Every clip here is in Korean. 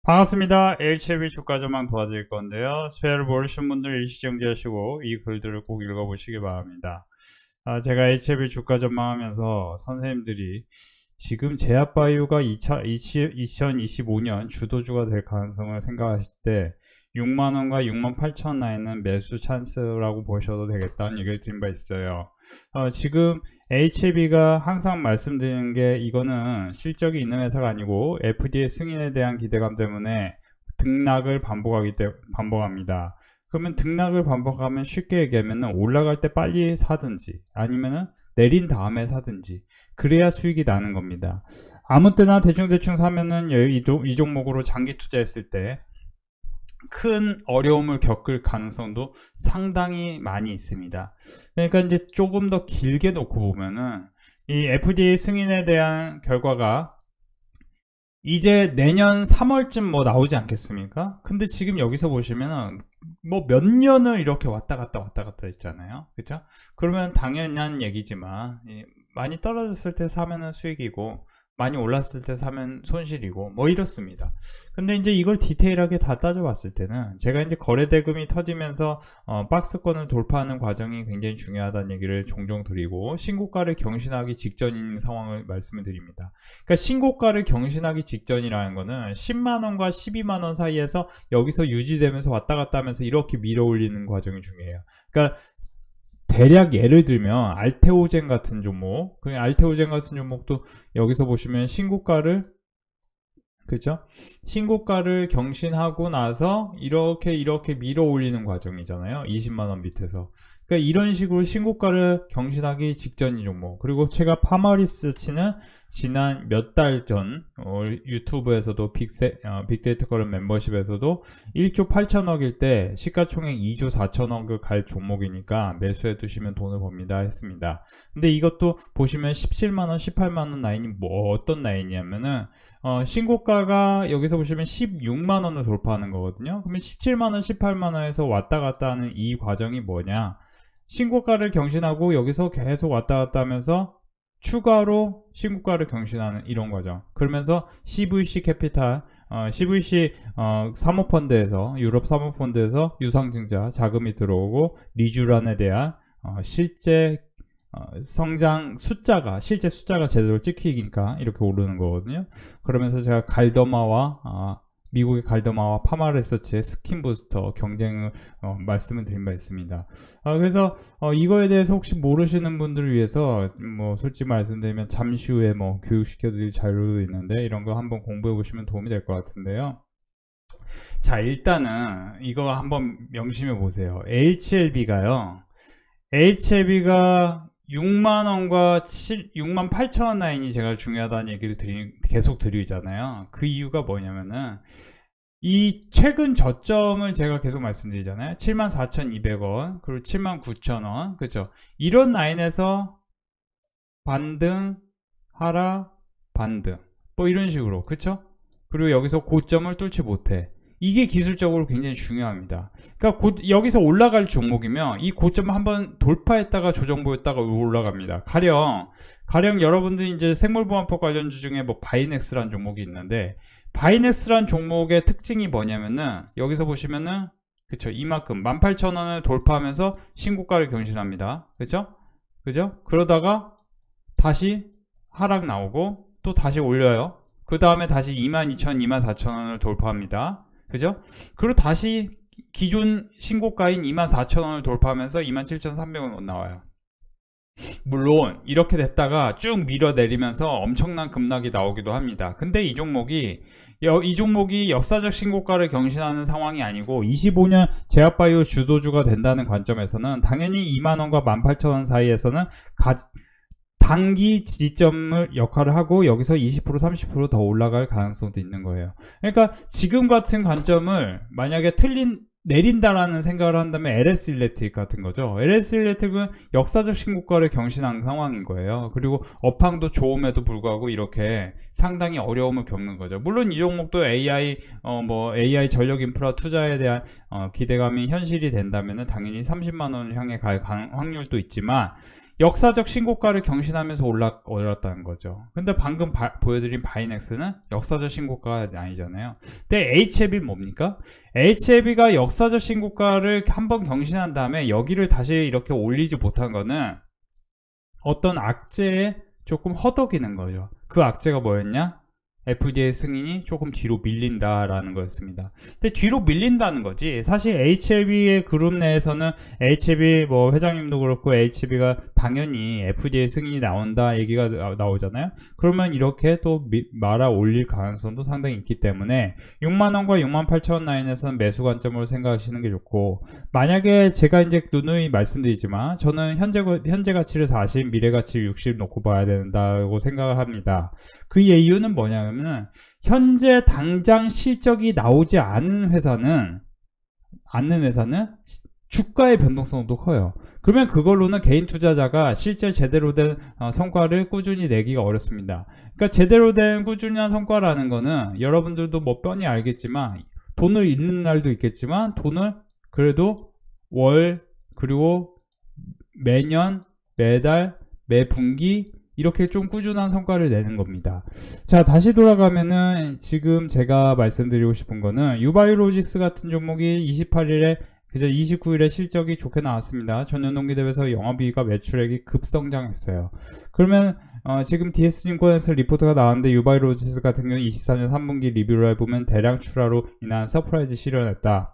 반갑습니다. HLB 주가 전망 도와드릴 건데요. 수혜를 모르시는 분들 일시정지하시고 이 글들을 꼭 읽어보시기 바랍니다. 제가 HLB 주가 전망하면서 선생님들이 지금 제약바이오가 2025년 주도주가 될 가능성을 생각하실 때 6만원과 68,000원 라인은 매수 찬스라고 보셔도 되겠다는 얘기를 드린 바 있어요. 지금 HLB가 항상 말씀드리는 게 이거는 실적이 있는 회사가 아니고 FDA 승인에 대한 기대감 때문에 등락을 반복합니다. 그러면 등락을 반복하면 쉽게 얘기하면 올라갈 때 빨리 사든지 아니면은 내린 다음에 사든지 그래야 수익이 나는 겁니다. 아무 때나 대충 사면은 이 종목으로 장기 투자했을 때 큰 어려움을 겪을 가능성도 상당히 많이 있습니다. 그러니까 이제 조금 더 길게 놓고 보면은 이 FDA 승인에 대한 결과가 이제 내년 3월쯤 뭐 나오지 않겠습니까? 근데 지금 여기서 보시면은 뭐 몇 년을 이렇게 왔다 갔다 했잖아요. 그죠? 그러면 당연한 얘기지만 많이 떨어졌을 때 사면은 수익이고 많이 올랐을 때 사면 손실이고 뭐 이렇습니다. 근데 이제 이걸 디테일하게 다 따져봤을 때는 제가 이제 거래대금이 터지면서 박스권을 돌파하는 과정이 굉장히 중요하다는 얘기를 종종 드리고 신고가를 경신하기 직전인 상황을 말씀을 드립니다. 그러니까 신고가를 경신하기 직전이라는 거는 10만원과 12만원 사이에서 여기서 유지되면서 왔다 갔다 하면서 이렇게 밀어 올리는 과정이 중요해요. 그러니까 대략 예를 들면 알테오젠 같은 종목, 그 알테오젠 같은 종목도 여기서 보시면 신고가를 그죠? 신고가를 경신하고 나서 이렇게 밀어 올리는 과정이잖아요. 20만원 밑에서. 그러니까 이런 식으로 신고가를 경신하기 직전인 종목. 그리고 제가 파마리서치는 지난 몇 달 전 유튜브에서도 빅데이터 거래 멤버십에서도 1조 8천억일 때 시가총액 2조 4천억을 갈 종목이니까 매수해 두시면 돈을 법니다 했습니다. 근데 이것도 보시면 17만원 18만원 라인이 뭐 어떤 라인이냐면은 신고가가 여기서 보시면 16만원을 돌파하는 거거든요. 그러면 17만원 18만원에서 왔다 갔다 하는 이 과정이 뭐냐, 신고가를 경신하고 여기서 계속 왔다 갔다 하면서 추가로 신고가를 경신하는 이런 과정. 그러면서 CVC 캐피탈, CVC 사모펀드에서 유럽 사모펀드에서 유상증자 자금이 들어오고 리쥬란에 대한 실제 실제 숫자가 제대로 찍히니까 이렇게 오르는 거거든요. 그러면서 제가 미국의 갈더마와 파마리서치의 스킨부스터 경쟁을 말씀을 드린 바 있습니다. 그래서 이거에 대해서 혹시 모르시는 분들을 위해서 뭐 솔직히 말씀드리면 잠시 후에 뭐 교육시켜드릴 자료도 있는데 이런 거 한번 공부해 보시면 도움이 될 것 같은데요. 자, 일단은 이거 한번 명심해 보세요. HLB가 6만원과 68,000원 라인이 제가 중요하다는 얘기를 계속 드리잖아요. 그 이유가 뭐냐면은 이 최근 저점을 제가 계속 말씀드리잖아요. 74,200원 그리고 79,000원 그죠? 이런 라인에서 반등 하락 반등 뭐 이런 식으로 그쵸? 그리고 여기서 고점을 뚫지 못해. 이게 기술적으로 굉장히 중요합니다. 그러니까 여기서 올라갈 종목이면 이 고점을 한번 돌파했다가 조정 보였다가 올라갑니다. 가령 여러분들이 이제 생물보안법 관련주 중에 뭐 바이넥스라는 종목이 있는데 바이넥스라는 종목의 특징이 뭐냐면은 여기서 보시면은 그쵸, 이만큼 18,000원을 돌파하면서 신고가를 경신합니다. 그죠? 그러다가 다시 하락 나오고 또 다시 올려요. 그 다음에 다시 22,000원, 24,000원을 돌파합니다. 그죠? 그리고 다시 기존 신고가인 24,000원을 돌파하면서 27,300원 나와요. 물론 이렇게 됐다가 쭉 밀어내리면서 엄청난 급락이 나오기도 합니다. 근데 이 종목이 역사적 신고가를 경신하는 상황이 아니고 25년 제약바이오 주도주가 된다는 관점에서는 당연히 2만원과 18,000원 사이에서는 단기 지점을 역할을 하고 여기서 20% 30% 더 올라갈 가능성도 있는 거예요. 그러니까 지금 같은 관점을 만약에 내린다라는 생각을 한다면 LS 일렉트릭 같은 거죠. LS 일렉트릭은 역사적 신고가를 경신한 상황인 거예요. 그리고 업황도 좋음에도 불구하고 이렇게 상당히 어려움을 겪는 거죠. 물론 이 종목도 AI 전력 인프라 투자에 대한 기대감이 현실이 된다면 당연히 30만원을 향해 갈 확률도 있지만 역사적 신고가를 경신하면서 올랐다는 거죠. 근데 방금 보여드린 바이넥스는 역사적 신고가가 아니잖아요. 근데 HLB 뭡니까? HLB가 역사적 신고가를 한번 경신한 다음에 여기를 다시 이렇게 올리지 못한 거는 어떤 악재에 조금 허덕이는 거죠. 그 악재가 뭐였냐? FDA 승인이 조금 뒤로 밀린다라는 거였습니다. 근데 뒤로 밀린다는 거지, 사실 HLB의 그룹 내에서는 HLB 뭐 회장님도 그렇고 HLB가 당연히 FDA 승인이 나온다 얘기가 나오잖아요. 그러면 이렇게 또 말아 올릴 가능성도 상당히 있기 때문에 6만원과 68,000원 라인에서는 매수 관점으로 생각하시는 게 좋고, 만약에 제가 이제 누누이 말씀드리지만 저는 현재 가치를 40, 미래 가치를 60 놓고 봐야 된다고 생각을 합니다. 그 이유는 뭐냐면 현재 당장 실적이 나오지 않는 회사는 주가의 변동성도 커요. 그러면 그걸로는 개인 투자자가 실제 제대로 된 성과를 꾸준히 내기가 어렵습니다. 그러니까 제대로 된 꾸준한 성과라는 거는 여러분들도 뭐 뻔히 알겠지만 돈을 잃는 날도 있겠지만 돈을 그래도 월, 그리고 매년, 매달, 매분기 이렇게 좀 꾸준한 성과를 내는 겁니다. 자, 다시 돌아가면은 지금 제가 말씀드리고 싶은 거는 유바이로직스 같은 종목이 28일에 그저 29일에 실적이 좋게 나왔습니다. 전년동기 대비해서 영업이익과 매출액이 급성장했어요. 그러면 지금 DS증권에서 리포트가 나왔는데 유바이로직스 같은 경우는 24년 3분기 리뷰를 해보면 대량 출하로 인한 서프라이즈 실현했다.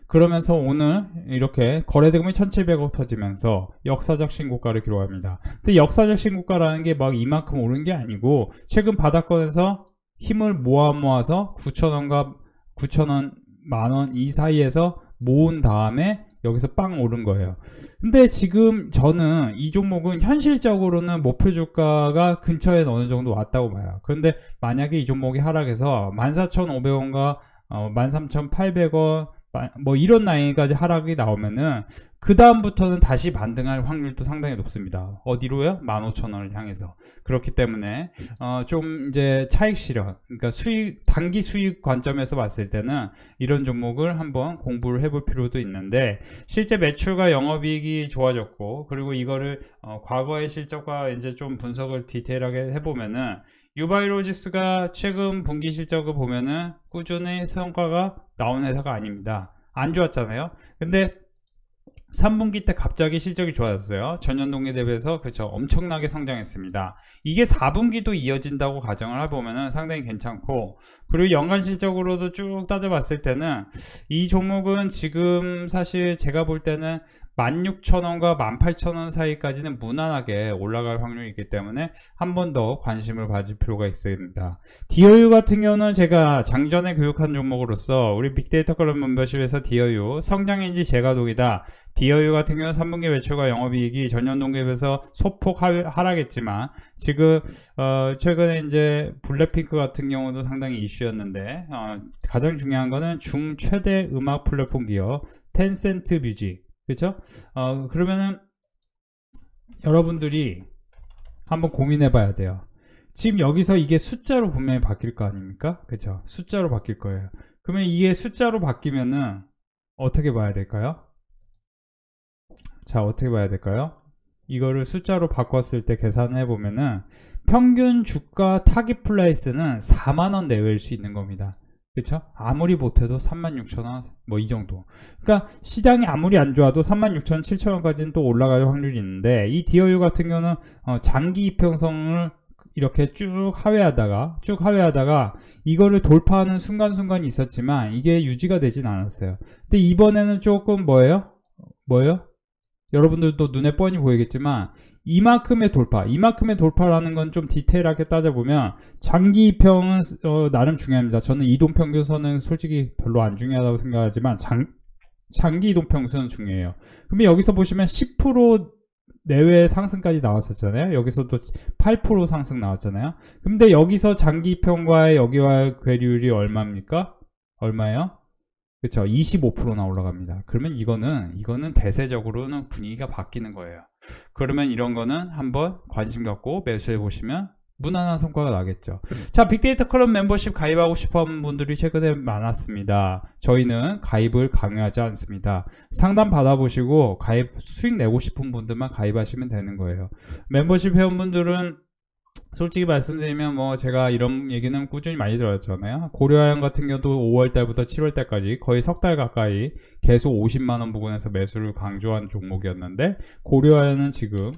그러면서 오늘 이렇게 거래대금이 1,700억 터지면서 역사적 신고가를 기록합니다. 근데 역사적 신고가라는 게 막 이만큼 오른 게 아니고 최근 바닥권에서 힘을 모아서 9,000원과 9,000원, 만원 이 사이에서 모은 다음에 여기서 빵 오른 거예요. 근데 지금 저는 이 종목은 현실적으로는 목표 주가가 근처에 어느 정도 왔다고 봐요. 그런데 만약에 이 종목이 하락해서 14,500원과 13,800원 뭐 이런 라인까지 하락이 나오면은 그 다음부터는 다시 반등할 확률도 상당히 높습니다. 어디로요? 15,000원을 향해서. 그렇기 때문에 좀 이제 차익 실현, 그러니까 단기 수익 관점에서 봤을 때는 이런 종목을 한번 공부를 해볼 필요도 있는데, 실제 매출과 영업이익이 좋아졌고, 그리고 이거를 과거의 실적과 이제 좀 분석을 디테일하게 해보면은 유바이로직스가 최근 분기 실적을 보면은 꾸준히 성과가 나온 회사가 아닙니다. 안 좋았잖아요. 근데 3분기 때 갑자기 실적이 좋아졌어요. 전년 동기 대비해서 그렇죠, 엄청나게 성장했습니다. 이게 4분기도 이어진다고 가정을 해보면은 상당히 괜찮고, 그리고 연간 실적으로도 쭉 따져봤을 때는 이 종목은 지금 사실 제가 볼 때는 16,000원과 18,000원 사이까지는 무난하게 올라갈 확률이 있기 때문에 한 번 더 관심을 가질 필요가 있습니다. 디어유 같은 경우는 제가 장전에 교육한 종목으로서 우리 빅데이터 클럽 멤버십에서 디어유 성장인지 재가동이다. 디어유 같은 경우는 3분기 매출과 영업이익이 전년 동기에 비해서 소폭 하락했지만 지금 최근에 이제 블랙핑크 같은 경우도 상당히 이슈였는데 가장 중요한 거는 중최대 음악 플랫폼 기업 텐센트 뮤직, 그렇죠? 그러면은 여러분들이 한번 고민해 봐야 돼요. 지금 여기서 이게 숫자로 분명히 바뀔 거 아닙니까? 그렇죠? 숫자로 바뀔 거예요. 그러면 이게 숫자로 바뀌면은 어떻게 봐야 될까요? 자, 어떻게 봐야 될까요? 이거를 숫자로 바꿨을 때 계산해 보면은 평균 주가 타깃 플레이스는 4만원 내외일 수 있는 겁니다. 그쵸? 아무리 못해도 36,000원 뭐 이 정도. 그러니까 시장이 아무리 안 좋아도 36,000원, 7,000원까지는 또 올라갈 확률이 있는데, 이 디어유 같은 경우는 장기 이평선을 이렇게 쭉 하회하다가 이거를 돌파하는 순간순간이 있었지만 이게 유지가 되진 않았어요. 근데 이번에는 조금 뭐예요? 여러분들도 눈에 뻔히 보이겠지만 이만큼의 돌파라는 건 좀 디테일하게 따져보면 장기 이평은 나름 중요합니다. 저는 이동평균선은 솔직히 별로 안 중요하다고 생각하지만 장기 이동평균선은 중요해요. 그러면 여기서 보시면 10% 내외 상승까지 나왔었잖아요. 여기서도 8% 상승 나왔잖아요. 근데 여기서 장기 이평과의 여기와의 괴리율이 얼마입니까? 얼마예요? 그쵸, 25%나 올라갑니다. 그러면 이거는 대세적으로는 분위기가 바뀌는 거예요. 그러면 이런 거는 한번 관심 갖고 매수해 보시면 무난한 성과가 나겠죠. 자, 빅데이터 클럽 멤버십 가입하고 싶어하는 분들이 최근에 많았습니다. 저희는 가입을 강요하지 않습니다. 상담 받아보시고 가입 수익 내고 싶은 분들만 가입하시면 되는 거예요. 멤버십 회원분들은 솔직히 말씀드리면 뭐 제가 이런 얘기는 꾸준히 많이 들었잖아요. 고려아연 같은 경우도 5월달부터 7월달까지 거의 석 달 가까이 계속 50만원 부근에서 매수를 강조한 종목이었는데, 고려아연은 지금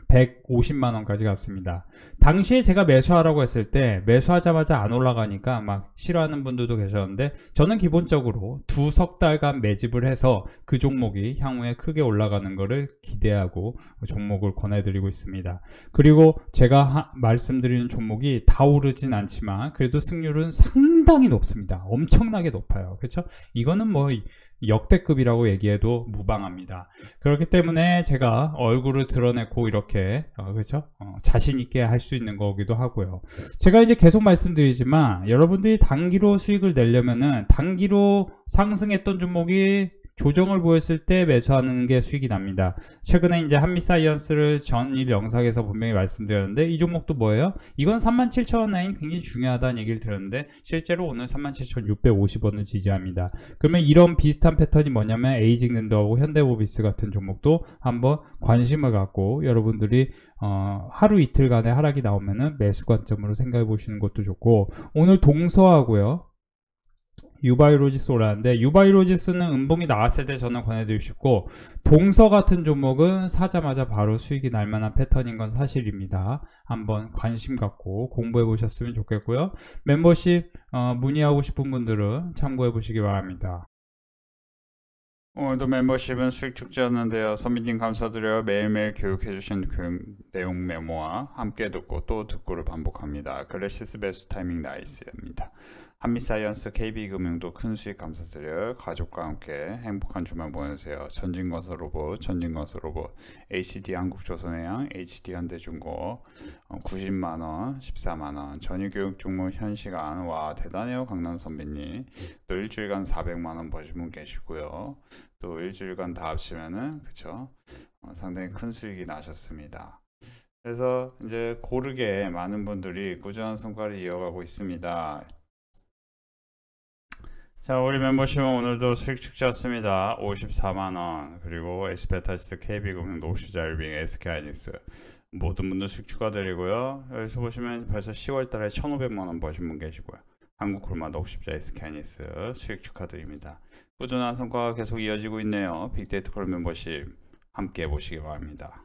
150만원까지 갔습니다. 당시에 제가 매수하라고 했을 때 매수하자마자 안 올라가니까 막 싫어하는 분들도 계셨는데, 저는 기본적으로 두 석 달간 매집을 해서 그 종목이 향후에 크게 올라가는 것을 기대하고 종목을 권해드리고 있습니다. 그리고 제가 말씀드리는 종목이 다 오르진 않지만 그래도 승률은 상당히 높습니다. 엄청나게 높아요. 그렇죠? 이거는 뭐 역대급이라고 얘기해도 무방합니다. 그렇기 때문에 제가 얼굴을 드러내고 이렇게 그렇죠? 자신 있게 할 수 있는 거기도 하고요. 제가 이제 계속 말씀드리지만 여러분들이 단기로 수익을 내려면은 단기로 상승했던 종목이 조정을 보였을 때 매수하는 게 수익이 납니다. 최근에 이제 한미사이언스를 전일 영상에서 분명히 말씀드렸는데, 이 종목도 뭐예요? 이건 37,000원 라인 굉장히 중요하다는 얘기를 들었는데 실제로 오늘 37,650원을 지지합니다. 그러면 이런 비슷한 패턴이 뭐냐면 에이징랜드하고 현대모비스 같은 종목도 한번 관심을 갖고 여러분들이 하루 이틀간의 하락이 나오면은 매수 관점으로 생각해 보시는 것도 좋고, 오늘 동서하고요 유바이로지스 올랐는데, 유바이로지스는 음봉이 나왔을 때 저는 권해드리고 싶고, 동서 같은 종목은 사자마자 바로 수익이 날 만한 패턴인 건 사실입니다. 한번 관심 갖고 공부해 보셨으면 좋겠고요. 멤버십 문의하고 싶은 분들은 참고해 보시기 바랍니다. 오늘도 멤버십은 수익 축제였는데요. 선배님 감사드려요. 매일매일 교육해주신 교육 내용 메모와 함께 듣고 또 듣고를 반복합니다. 글래시스 매수 타이밍 나이스입니다. 한미사이언스, KB금융도 큰 수익 감사드려요. 가족과 함께 행복한 주말 보내세요. 전진건설로봇, HD 한국조선해양, HD 현대중공 90만원, 14만원. 전유교육 종목 현시간, 와 대단해요 강남 선배님. 또 일주일간 400만원 버신 분 계시고요. 또 일주일간 다 합치면은 그쵸, 상당히 큰 수익이 나셨습니다. 그래서 이제 고르게 많은 분들이 꾸준한 성과를 이어가고 있습니다. 자, 우리 멤버십은 오늘도 수익 축제였습니다. 54만원, 그리고 에스페타스, KB금융, 노시자일빙, SK하이닉스 모든 분들 수익 축하드리고요. 여기서 보시면 벌써 10월달에 1,500만원 버신 분 계시고요. 한국콜마, 녹십자, SK하이닉스 수익 축하드립니다. 꾸준한 성과가 계속 이어지고 있네요. 빅데이터 클럽 멤버십 함께 해보시기 바랍니다.